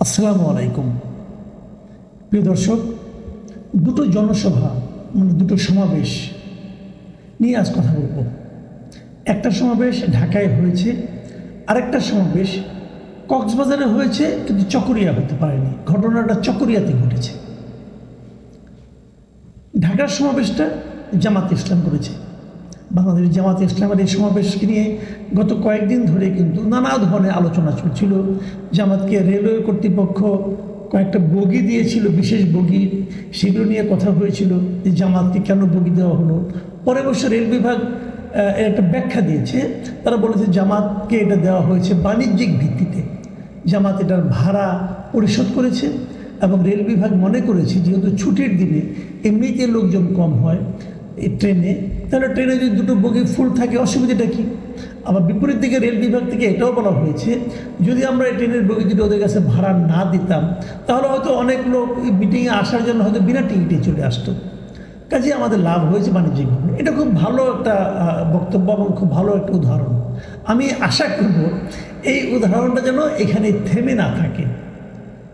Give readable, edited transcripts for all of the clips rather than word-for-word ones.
আসসালামু আলাইকুম। প্রিয় দর্শক, দুটো জনসভা দুটো সমাবেশ নিয়ে আজ কথা বলবো। একটা সমাবেশ ঢাকায় হয়েছে, আরেকটা সমাবেশ কক্সবাজারে হয়েছে, কিন্তু চকরিয়া হতে পারেনি। ঘটনাটা চকরিয়াতে ঘটেছে। ঢাকার সমাবেশটা জামাতে ইসলাম করেছে। বাংলাদেশ জামাতে ইসলামের এই সমাবেশকে নিয়ে গত কয়েকদিন ধরে কিন্তু নানা ধরনের আলোচনা চলছিল। জামাতকে রেলওয়ে কর্তৃপক্ষ কয়েকটা বগি দিয়েছিল, বিশেষ বগি, সেগুলো নিয়ে কথা হয়েছিল যে জামাতকে কেন বগি দেওয়া হলো। পরে অবশ্য রেল বিভাগ একটা ব্যাখ্যা দিয়েছে। তারা বলেছে জামাতকে এটা দেওয়া হয়েছে বাণিজ্যিক ভিত্তিতে। জামাত এটার ভাড়া পরিশোধ করেছে এবং রেল বিভাগ মনে করেছে যেহেতু ছুটির দিনে এমনিতে লোকজন কম হয় এই ট্রেনে, তাহলে ট্রেনে যদি দুটো বগি ফুল থাকে অসুবিধাটা কী? আবার বিপরীত দিকে রেল বিভাগ থেকে এটাও বলা হয়েছে যদি আমরা এই ট্রেনের বগি যদি ওদের কাছে ভাড়া না দিতাম তাহলে হয়তো অনেক লোক মিটিংয়ে আসার জন্য হয়তো বিনা টিকিটে চলে আসতো। কাজে আমাদের লাভ হয়েছে বাণিজ্যিকভাবে। এটা খুব ভালো একটা বক্তব্য এবং খুব ভালো একটা উদাহরণ। আমি আশা করব এই উদাহরণটা যেন এখানে থেমে না থাকে।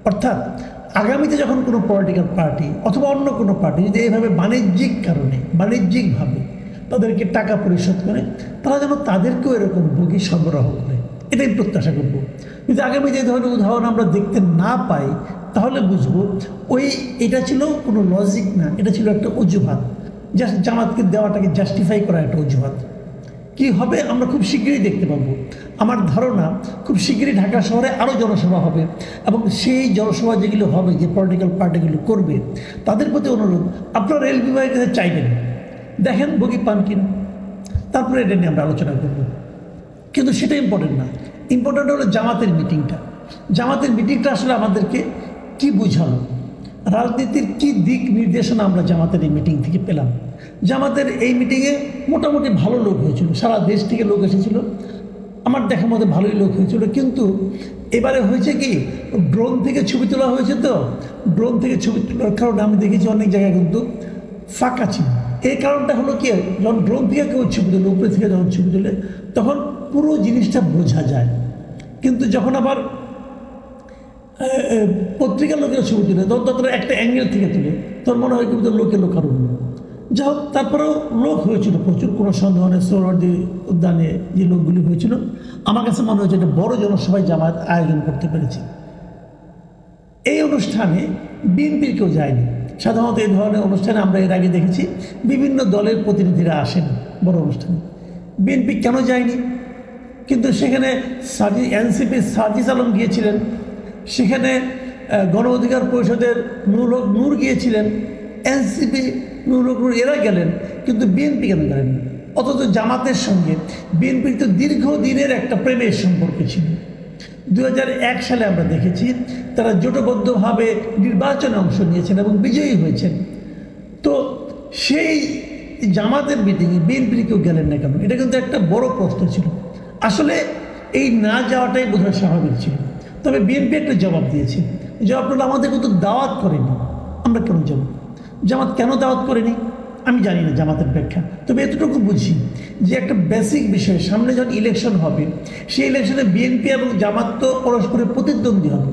অর্থাৎ আগামীতে যখন কোনো পলিটিক্যাল পার্টি অথবা অন্য কোনো পার্টি যদি এইভাবে বাণিজ্যিক কারণে বাণিজ্যিকভাবে তাদেরকে টাকা পরিশোধ করে, তারা যেন তাদেরকেও এরকম বগি সরবরাহ করে, এটাই প্রত্যাশা করব। যদি আগামীতে এই ধরনের উদাহরণ আমরা দেখতে না পাই তাহলে বুঝবো এটা ছিল কোনো লজিক না, এটা ছিল একটা অজুহাত, জাস্ট জামাতকে দেওয়াটাকে জাস্টিফাই করা একটা অজুহাত। কি হবে আমরা খুব শীঘ্রই দেখতে পাবো। আমার ধারণা খুব শীঘ্রই ঢাকা শহরে আরও জনসভা হবে এবং সেই জনসভা যেগুলো হবে, যে পলিটিক্যাল পার্টিগুলো করবে, তাদের প্রতি অনুরোধ আপনারা রেল বিভাগের কাছে চাইবেন, দেখেন বগি পান কিনা, তারপরে এটা নিয়ে আমরা আলোচনা করব। কিন্তু সেটা ইম্পর্টেন্ট না। ইম্পর্টেন্ট হলো জামাতের মিটিংটা। জামাতের মিটিংটা আসলে আমাদেরকে কি বুঝালো, রাজনীতির কি দিক নির্দেশনা আমরা জামাতের এই মিটিং থেকে পেলাম। জামাতের এই মিটিংয়ে মোটামুটি ভালো লোক হয়েছিল, সারা দেশ থেকে লোক এসেছিল, আমার দেখার মধ্যে ভালোই লোক হয়েছিল। কিন্তু এবারে হয়েছে কি, ড্রোন থেকে ছবি তোলা হয়েছে, তো ড্রোন থেকে ছবি তোলার কারণে আমি দেখেছি অনেক জায়গায় কিন্তু ফাঁকা ছিল। এই কারণটা হলো কি, যখন ড্রোন থেকে কেউ ছবি তোলে, উপরে থেকে যখন ছবি তোলে তখন পুরো জিনিসটা বোঝা যায়। কিন্তু যখন আবার পত্রিকার লোকের ছবি তুলে তখন একটা অ্যাঙ্গেল থেকে তুলে তোর মনে হয় কিন্তু লোকে লোকারণ্য। যা হোক, তারপরেও লোক হয়েছিল প্রচুর, কোনো সন্দেহ নেই। সোহরাওয়ার্দী উদ্যানে যে লোকগুলি হয়েছিল, আমার কাছে মনে হয়েছে একটা বড় জনসভায় জামায়াত আয়োজন করতে পেরেছে। এই অনুষ্ঠানে বিএনপির কেউ যায়নি। সাধারণত এই ধরনের অনুষ্ঠানে আমরা এর আগে দেখেছি বিভিন্ন দলের প্রতিনিধিরা আসেন বড় অনুষ্ঠানে। বিএনপি কেন যায়নি? কিন্তু সেখানে এনসিপির সার্জিস আলম গিয়েছিলেন, সেখানে গণ অধিকার পরিষদের নূর গিয়েছিলেন, এনসিপি নূর এরা গেলেন, কিন্তু বিএনপি কেন গেলেন? অথচ জামাতের সঙ্গে বিএনপির তো দীর্ঘদিনের একটা প্রেমের সম্পর্ক ছিল। 2001 সালে আমরা দেখেছি তারা জোটবদ্ধভাবে নির্বাচনে অংশ নিয়েছেন এবং বিজয়ী হয়েছেন। তো সেই জামাতের মিটিংয়ে বিএনপির কেউ গেলেন না কেন? এটা কিন্তু একটা বড় প্রশ্ন ছিল। আসলে এই না যাওয়াটাই বোধহয় স্বাভাবিক ছিল। তবে বিএনপি একটা জবাব দিয়েছে। জবাবটা আমাদের কিন্তু দাওয়াত করেনি, আমরা কেন যাব? জামাত কেন দাওয়াত করেনি আমি জানি না জামাতের ব্যাখ্যা। তবে এতটুকু বুঝি যে একটা বেসিক বিষয়, সামনে যখন ইলেকশন হবে সেই ইলেকশনে বিএনপি এবং জামাত তো পরস্পরের প্রতিদ্বন্দ্বী হবে।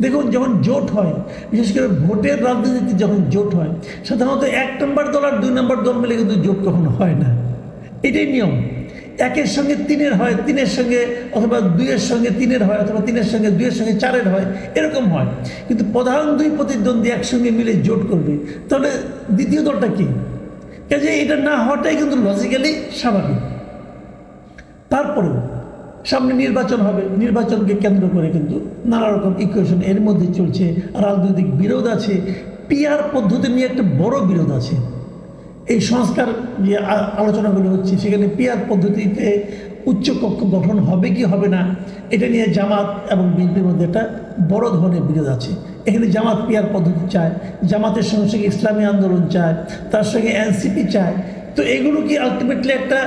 দেখুন, যখন জোট হয়, বিশেষ করে ভোটের রাজনীতিতে যখন জোট হয়, সাধারণত 1 নম্বর দল আর 2 নম্বর দল মিলে কিন্তু জোট কখনো হয় না। এটাই নিয়ম। 1-এর সঙ্গে 3-এর হয়, 3-এর সঙ্গে অথবা 2-এর সঙ্গে 3-এর হয়, অথবা 3-এর সঙ্গে 2-এর সঙ্গে 4-এর হয়, এরকম হয়। কিন্তু প্রধান 2 প্রতিদ্বন্দ্বী একসঙ্গে মিলে জোট করবে, তাহলে দ্বিতীয় দলটা কি? কাজে এটা না হওয়াটাই কিন্তু লজিক্যালি স্বাভাবিক। তারপরেও সামনে নির্বাচন হবে, নির্বাচনকে কেন্দ্র করে কিন্তু নানা রকম ইকুয়েশন এর মধ্যে চলছে, রাজনৈতিক বিরোধ আছে, পিআর পদ্ধতি নিয়ে একটা বড় বিরোধ আছে। এই সংস্কার যে আলোচনাগুলো হচ্ছে সেখানে পিআর পদ্ধতিতে উচ্চকক্ষ গঠন হবে কি হবে না, এটা নিয়ে জামাত এবং বিএনপির মধ্যে একটা বড় ধরনের বিরোধ আছে। এখানে জামাত পিআর পদ্ধতি চায়, জামাতের সঙ্গে সঙ্গে ইসলামী আন্দোলন চায়, তার সঙ্গে এনসিপি চায়। তো এগুলো কি আলটিমেটলি একটা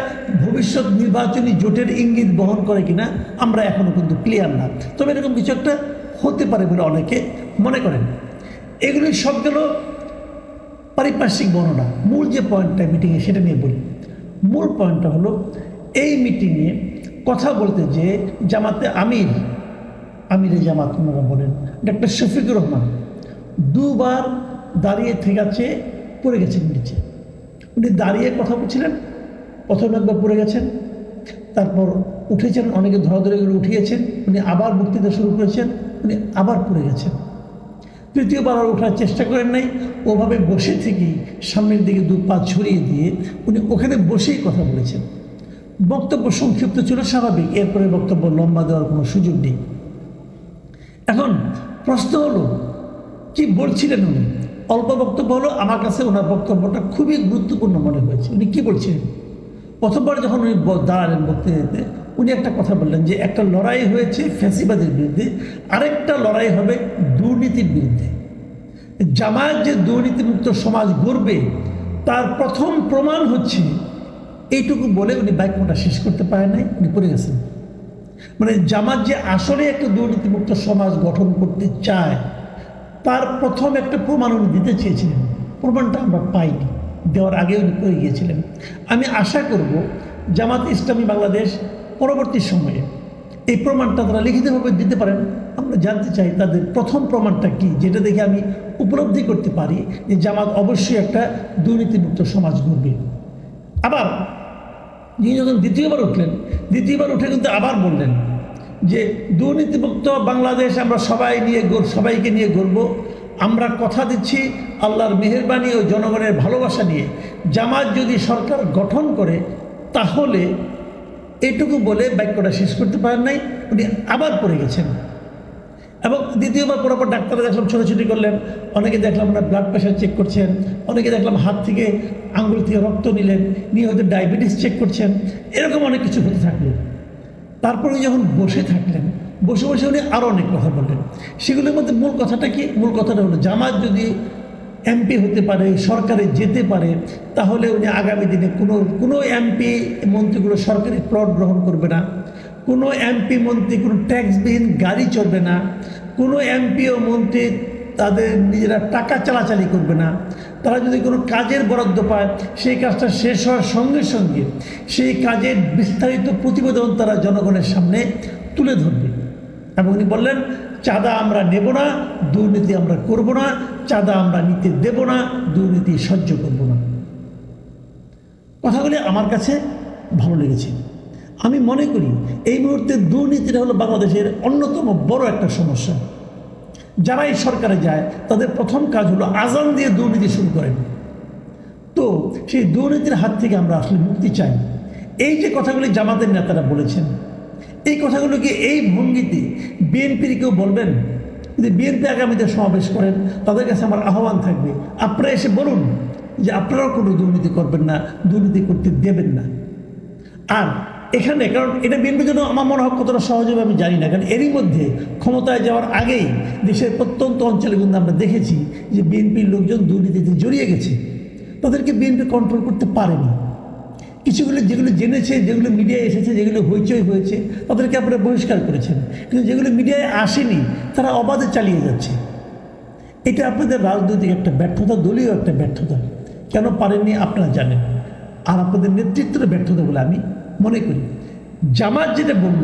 ভবিষ্যৎ নির্বাচনী জোটের ইঙ্গিত বহন করে কিনা আমরা এখনও কিন্তু ক্লিয়ার না। তবে এরকম কিছু একটা হতে পারে বলে অনেকে মনে করেন। এগুলি সবগুলো পারিপার্শ্বিক বর্ণনা। মূল যে পয়েন্টটা মিটিংয়ে সেটা নিয়ে বলি। মূল পয়েন্টটা হলো এই মিটিংয়ে কথা বলতে যে জামাতে আমির আমিরে জামাত ওনারা বলেন, ডক্টর শফিকুর রহমান দুবার দাঁড়িয়ে থেকে পড়ে গেছেন নিচে। উনি দাঁড়িয়ে কথা বলছিলেন, প্রথম একবার পড়ে গেছেন, তারপর উঠেছেন, অনেকে ধরাধরি করে উঠিয়েছেন, উনি আবার বক্তৃতা শুরু করেছেন, উনি আবার পড়ে গেছেন। তৃতীয়বার আর ওঠার চেষ্টা করেন নাই, ওভাবে বসে থেকেই সামনের দিকে দু পা ছড়িয়ে দিয়ে উনি ওখানে বসেই কথা বলেছেন। বক্তব্য সংক্ষিপ্ত ছিল, স্বাভাবিক, এরপরে বক্তব্য লম্বা দেওয়ার কোনো সুযোগ নেই। এখন প্রশ্ন হলো, কি বলছিলেন উনি? অল্প বক্তব্য হলো, আমার কাছে ওনার বক্তব্যটা খুবই গুরুত্বপূর্ণ মনে হয়েছে। উনি কি বলছিলেন? প্রথমবার যখন উনি দাঁড়ালেন বক্তৃতাতে, উনি একটা কথা বললেন যে একটা লড়াই হয়েছে ফ্যাসিবাদের বিরুদ্ধে, আরেকটা লড়াই হবে দুর্নীতির বিরুদ্ধে। জামায়াত যে দুর্নীতিমুক্ত সমাজ গড়বে তার প্রথম প্রমাণ হচ্ছে এইটুকু বলে উনি বাক্যটা শেষ করতে পারেন নাই, উনি পড়ে গেছেন। মানে জামাত যে আসলে একটা দুর্নীতিমুক্ত সমাজ গঠন করতে চায় তার প্রথম একটা প্রমাণ উনি দিতে চেয়েছিলেন। প্রমাণটা আমরা পাইনি, দেওয়ার আগে উনি পড়ে গিয়েছিলেন। আমি আশা করব জামাত ইসলামী বাংলাদেশ পরবর্তী সময়ে এই প্রমাণটা তারা লিখিতভাবে দিতে পারেন। আমরা জানতে চাই তাদের প্রথম প্রমাণটা কি, যেটা দেখে আমি উপলব্ধি করতে পারি যে জামাত অবশ্যই একটা দুর্নীতিমুক্ত সমাজ গড়বে। আবার যিনি যখন দ্বিতীয়বার উঠলেন, দ্বিতীয়বার উঠে কিন্তু আবার বললেন যে দুর্নীতিমুক্ত বাংলাদেশ আমরা সবাইকে নিয়ে গড়ব। আমরা কথা দিচ্ছি আল্লাহর মেহেরবানি ও জনগণের ভালোবাসা নিয়ে জামাত যদি সরকার গঠন করে তাহলে, এটুকু বলে বাক্যটা শেষ করতে পারেন নাই, উনি আবার পড়ে গেছেন। এবং দ্বিতীয়বার পড়ার পর ডাক্তাররা দেখলাম ছোটাছুটি করলেন, অনেকে দেখলাম ওনার ব্লাড প্রেশার চেক করছেন, অনেকে দেখলাম হাত থেকে আঙ্গুল থেকে রক্ত নিলেন, নিয়ে হয়তো ডায়াবেটিস চেক করছেন, এরকম অনেক কিছু হতে থাকলো। তারপরে যখন বসে থাকলেন, বসে বসে উনি আরও অনেক কথা বললেন। সেগুলোর মধ্যে মূল কথাটা কি? মূল কথাটা হলো জামাত যদি এমপি হতে পারে, সরকারে যেতে পারে, তাহলে উনি আগামী দিনে কোনো এমপি মন্ত্রীগুলো সরকারি প্লট গ্রহণ করবে না, কোনো এমপি মন্ত্রী কোনো ট্যাক্সবিহীন গাড়ি চলবে না, কোনো এমপি ও মন্ত্রী তাদের নিজেরা টাকা চালাচালি করবে না। তারা যদি কোনো কাজের বরাদ্দ পায়, সেই কাজটা শেষ হওয়ার সঙ্গে সঙ্গে সেই কাজের বিস্তারিত প্রতিবেদন তারা জনগণের সামনে তুলে ধরবে। এবং উনি বললেন, চাঁদা আমরা নেব না, দুর্নীতি আমরা করব না, চাঁদা আমরা নিতে দেব না, দুর্নীতি সহ্য করব না। কথাগুলি আমার কাছে ভালো লেগেছে। আমি মনে করি এই মুহূর্তে দুর্নীতিটা হলো বাংলাদেশের অন্যতম বড় একটা সমস্যা। যারা এই সরকারে যায় তাদের প্রথম কাজ হলো আজান দিয়ে দুর্নীতি শুরু করেন। তো সেই দুর্নীতির হাত থেকে আমরা আসলে মুক্তি চাই। এই যে কথাগুলি জামাতের নেতারা বলেছেন, এই কথাগুলোকে এই ভঙ্গিতে বিএনপির কেউ বলবেন? যদি বিএনপি আগামীতে সমাবেশ করেন, তাদের কাছে আমার আহ্বান থাকবে, আপনারা এসে বলুন যে আপনারাও কোনো দুর্নীতি করবেন না, দুর্নীতি করতে দেবেন না। আর এখানে, কারণ এটা বিএনপির জন্য আমার মনে হয় কতটা সহজ হবে আমি জানি না, কারণ এরই মধ্যে ক্ষমতায় যাওয়ার আগেই দেশের প্রত্যন্ত অঞ্চলে কিন্তু আমরা দেখেছি যে বিএনপির লোকজন দুর্নীতিতে জড়িয়ে গেছে, তাদেরকে বিএনপি কন্ট্রোল করতে পারেনি। কিছুগুলো যেগুলো জেনেছে, যেগুলো মিডিয়ায় এসেছে, যেগুলো হইচই হয়েছে, তাদেরকে আপনারা বহিষ্কার করেছেন, কিন্তু যেগুলো মিডিয়ায় আসেনি তারা অবাধে চালিয়ে যাচ্ছে। এটা আপনাদের রাজনৈতিক একটা ব্যর্থতা, দলীয় একটা ব্যর্থতা। কেন পারেননি আপনারা জানেন, আর আপনাদের নেতৃত্বের ব্যর্থতা বলে আমি মনে করি। জামাত যেটা বলল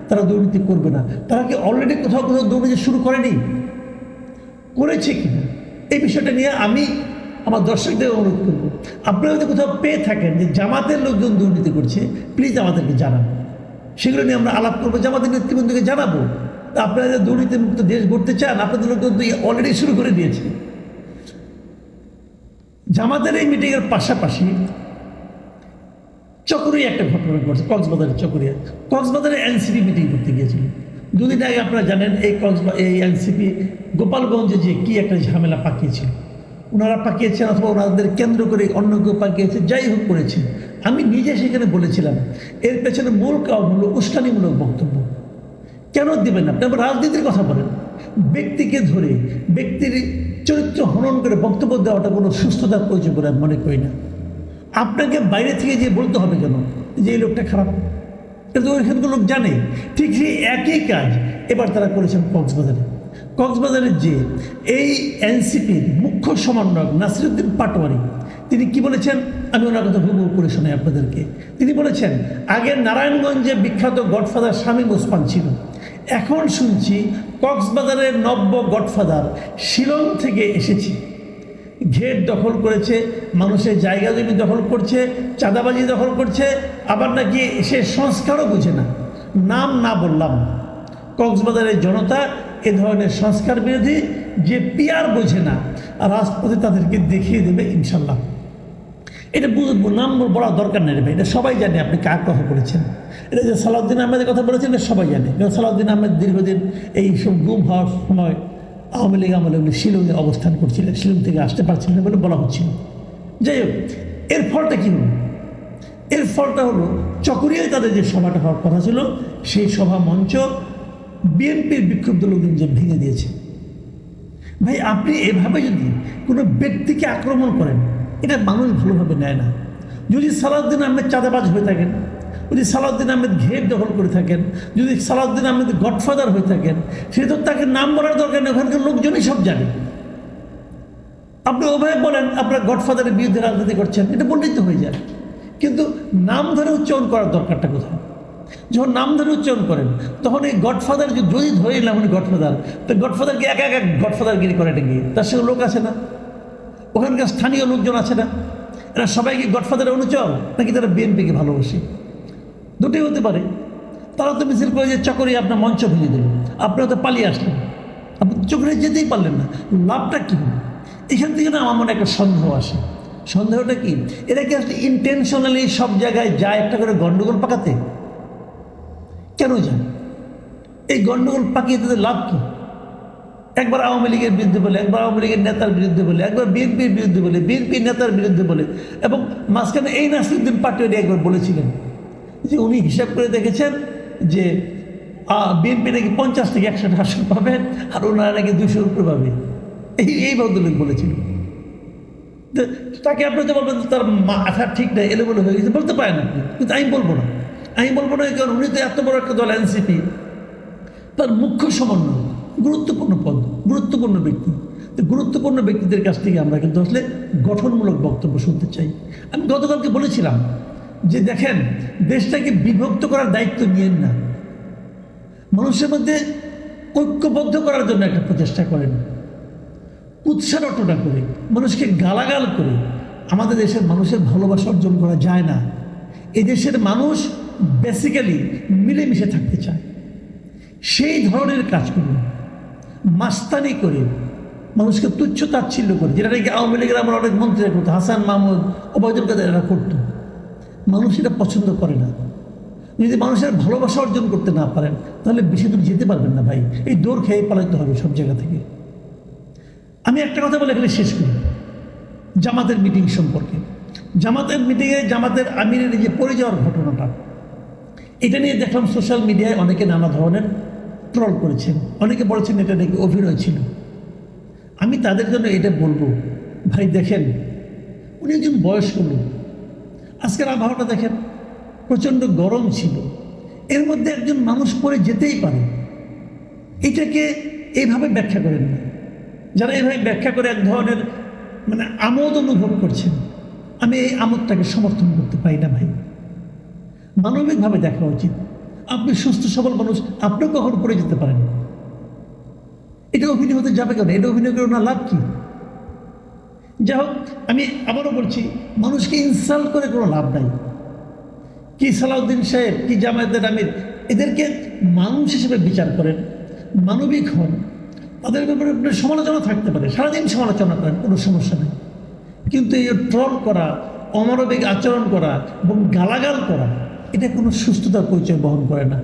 তারা দুর্নীতি করবে না, তারা কি অলরেডি কোথাও দুর্নীতি শুরু করেনি? করেছে কিনা এই বিষয়টা নিয়ে আমি আমার দর্শকদের অনুরোধ করব, আপনারা যদি কোথাও পেয়ে থাকেন যে জামাতের লোকজন দুর্নীতি করছে, প্লিজ আমাদেরকে জানান। সেগুলো নিয়ে আমরা আলাপ করবো, জামাতের নেতৃবৃন্দকে জানাবো। আপনারা যে দুর্নীতিমুক্ত দেশ গড়তে চান, আপনাদের লোকজন তো অলরেডি শুরু করে দিয়েছে। জামাতের এই মিটিংয়ের পাশাপাশি চকরিয়া একটা ঘটনা ঘটছে, কক্সবাজারে এনসিপি মিটিং করতে গিয়েছিল দুদিন আগে। আপনারা জানেন এই এনসিপি গোপালগঞ্জে যে কি একটা ঝামেলা পাকিয়েছিল, ওনারা পাকিয়েছেন অথবা ওনাদের কেন্দ্র করে অন্য কেউ পাকিয়েছে, যাই হোক করেছে। আমি নিজে সেখানে বলেছিলাম এর পেছনে মূল কারণ হলো উস্কানিমূলক বক্তব্য। কেন দেবেন না? আপনি রাজনীতির কথা বলেন, ব্যক্তিকে ধরে ব্যক্তির চরিত্র হনন করে বক্তব্য দেওয়াটা কোনো সুস্থতার প্রয়োজন বলে আমি মনে করি না। আপনাকে বাইরে থেকে যে বলতে হবে কেন যে এই লোকটা খারাপ? কিন্তু ওইখানকার লোক জানে। ঠিক সেই একই কাজ এবার তারা করেছেন কক্সবাজারে যে এই এনসিপির মুখ্য সমন্বয়ক নাসিরউদ্দিন পাটোয়ারি, তিনি কি বলেছেন আমি ওনার কথা হুবহু করে শোনাই আপনাদেরকে। তিনি বলেছেন, আগে নারায়ণগঞ্জে বিখ্যাত গডফাদার শামীম ওসমান ছিল, এখন শুনছি কক্সবাজারের নব্য গডফাদার শিলং থেকে এসেছে, ঘের দখল করেছে, মানুষের জায়গা জমি দখল করছে, চাঁদাবাজি দখল করছে, আবার নাকি সে সংস্কারও বুঝে না। নাম না বললাম, কক্সবাজারের জনতা এ ধরনের সংস্কার বিরোধী যে পিয়ার বোঝে না, রাজপথে তাদেরকে দেখিয়ে দেবে ইনশাল্লাহ। এটা নাম বলার দরকার নেই ভাই, এটা সবাই জানে আপনি কার কথা বলেছেন। এটা যে সালাউদ্দিন আহমেদের কথা বলেছেন এটা সবাই জানে। সালাউদ্দিন আহমেদ দীর্ঘদিন এই সব গুম হওয়ার সময় আওয়ামী লীগ আমলে উনি শিলংয়ে অবস্থান করছিলেন, শিলং থেকে আসতে পারছিলেন বলে বলা হচ্ছিল। যাই হোক, এর ফলটা কী হলো? এর ফলটা হলো চকরিয়ায় তাদের যে সভাটা হওয়ার কথা ছিল সেই সভা মঞ্চ বিএনপির বিক্ষুব্ধ লোকজন যে ভেঙে দিয়েছে। ভাই আপনি এভাবে যদি কোনো ব্যক্তিকে আক্রমণ করেন এটা মানুষ ভালোভাবে নেয় না। যদি সালাউদ্দিন আহমেদ চাঁদাবাজ হয়ে থাকেন, যদি সালাউদ্দিন আহমেদ ঘের দখল করে থাকেন, যদি সালাউদ্দিন আহমেদ গডফাদার হয়ে থাকেন, সেটা তো তাকে নাম বলার দরকার নেই, ওখানকার লোকজনই সব জানে। আপনি ওভাবে বলেন আপনার গডফাদারের বিরুদ্ধে রাজনীতি করছেন, এটা বললেই তো হয়ে যায়। কিন্তু নাম ধরে উচ্চারণ করার দরকারটা কোথায়? যখন নাম ধরে উচ্চারণ করেন তখন এই গডফাদার যদি ধরে নিলাম উনি গডফাদার, তো গডফাদারকে একা একা গডফাদারগিরি করে এটা গিয়ে তার সঙ্গে লোক আছে না, ওখানকার স্থানীয় লোকজন আছে না, এরা সবাইকে গডফাদারের অনুচর নাকি তারা বিএনপিকে ভালোবাসে? দুটোই হতে পারে। তারা তো মিছিল করে যে চকরিয়া আপনার মঞ্চ ভেঙে দিল, আপনারা তো পালিয়ে আসলেন, আপনি চকরিয়া যেতেই পারলেন না, লাভটা কী হলো? এখান থেকে না আমার মনে একটা সন্দেহ আসে। সন্দেহটা কি, এরা কি আসলে ইন্টেনশনালি সব জায়গায় যায় একটা করে গন্ডগোল পাকাতে? কেন যায়? এই গন্ডগোল পাকিয়ে তাদের লাভ কি? একবার আওয়ামী লীগের বিরুদ্ধে বলে, একবার আওয়ামী লীগের নেতার বিরুদ্ধে বলে, একবার বিএনপির বিরুদ্ধে বলে, বিএনপির নেতার বিরুদ্ধে বলে, এবং মাঝখানে এই নাসিরুদ্দিন পাটোয়ারি একবার বলেছিলেন যে উনি হিসাব করে দেখেছেন যে বিএনপি নাকি 50 থেকে 100 আসন পাবে আর ওনারা নাকি 200 উপরে পাবে। এই ভদ্রলোক বলেছিল। তাকে আপনি তো বলবেন তার মাথা ঠিক নাই, এলোমেলো হয়ে গেছে, বলতে পারেন আপনি, কিন্তু আমি বলবো না। কারণ উনি তো এত বড় একটা দল এনসিপি, তার মুখ্য সমন্বয়, গুরুত্বপূর্ণ পদ, গুরুত্বপূর্ণ ব্যক্তি। তো গুরুত্বপূর্ণ ব্যক্তিদের কাছ থেকে আমরা কিন্তু আসলে গঠনমূলক বক্তব্য শুনতে চাই। আমি গতকালকে বলেছিলাম যে দেখেন, দেশটাকে বিভক্ত করার দায়িত্ব নিয়েন না, মানুষের মধ্যে ঐক্যবদ্ধ করার জন্য একটা প্রচেষ্টা করেন। উৎসাহ রটনা করে, মানুষকে গালাগাল করে আমাদের দেশের মানুষের ভালোবাসা অর্জন করা যায় না। এই দেশের মানুষ বেসিক্যালি মিলেমিশে থাকতে চায়। সেই ধরনের কাজ করুন, মাস্তানি করে, মানুষকে তুচ্ছ তাচ্ছিল্য করে, যেটা নাকি আওয়ামী লীগের আমরা অনেক মন্ত্রীরা করতো, হাসান মাহমুদ, ওবায়দুল কাদের এরা করতো। মানুষ এটা পছন্দ করে না। যদি মানুষের ভালোবাসা অর্জন করতে না পারেন তাহলে বেশি দূর যেতে পারবেন না ভাই, এই দৌড় খেয়ে পালাতে হবে সব জায়গা থেকে। আমি একটা কথা বলে এখানে শেষ করি জামাতের মিটিং সম্পর্কে। জামাতের মিটিংয়ে জামাতের আমিরের যে পড়ে যাওয়ার ঘটনাটা, এটা নিয়ে দেখলাম সোশ্যাল মিডিয়ায় অনেকে নানা ধরনের ট্রল করেছেন, অনেকে বলেছেন এটা নাকি অভিনয় ছিল। আমি তাদের জন্য এটা বলবো, ভাই দেখেন উনি একজন বয়স্ক লোক, আজকের আবহাওয়াটা দেখেন প্রচণ্ড গরম ছিল, এর মধ্যে একজন মানুষ পড়ে যেতেই পারে। এটাকে এইভাবে ব্যাখ্যা করেন না। যারা এইভাবে ব্যাখ্যা করে এক ধরনের আমোদ অনুভব করছেন, আমি এই আমোদটাকে সমর্থন করতে পারি না ভাই। মানবিকভাবে দেখা উচিত। আপনি সুস্থ সবল মানুষ, আপনিও কখনো পড়ে যেতে পারেন। এটা অভিনয় হতে যাবে কেন? এটা অভিনয় করে না লাভ কি? যাই হোক, আমি আবারও বলছি, মানুষকে ইনসাল্ট করে কোনো লাভ নাই। কি সালাউদ্দিন সাহেব, কি জামায়াতের আমির, এদেরকে মানুষ হিসেবে বিচার করেন, মানবিক হন, তাদের ব্যাপারে সমালোচনা থাকতে পারে, সারাদিন সমালোচনা করেন, কোনো সমস্যা নেই। কিন্তু এই ট্রল করা, অমানবিক আচরণ করা এবং গালাগাল করা, এটা কোনো সুস্থতার পরিচয় বহন করে না।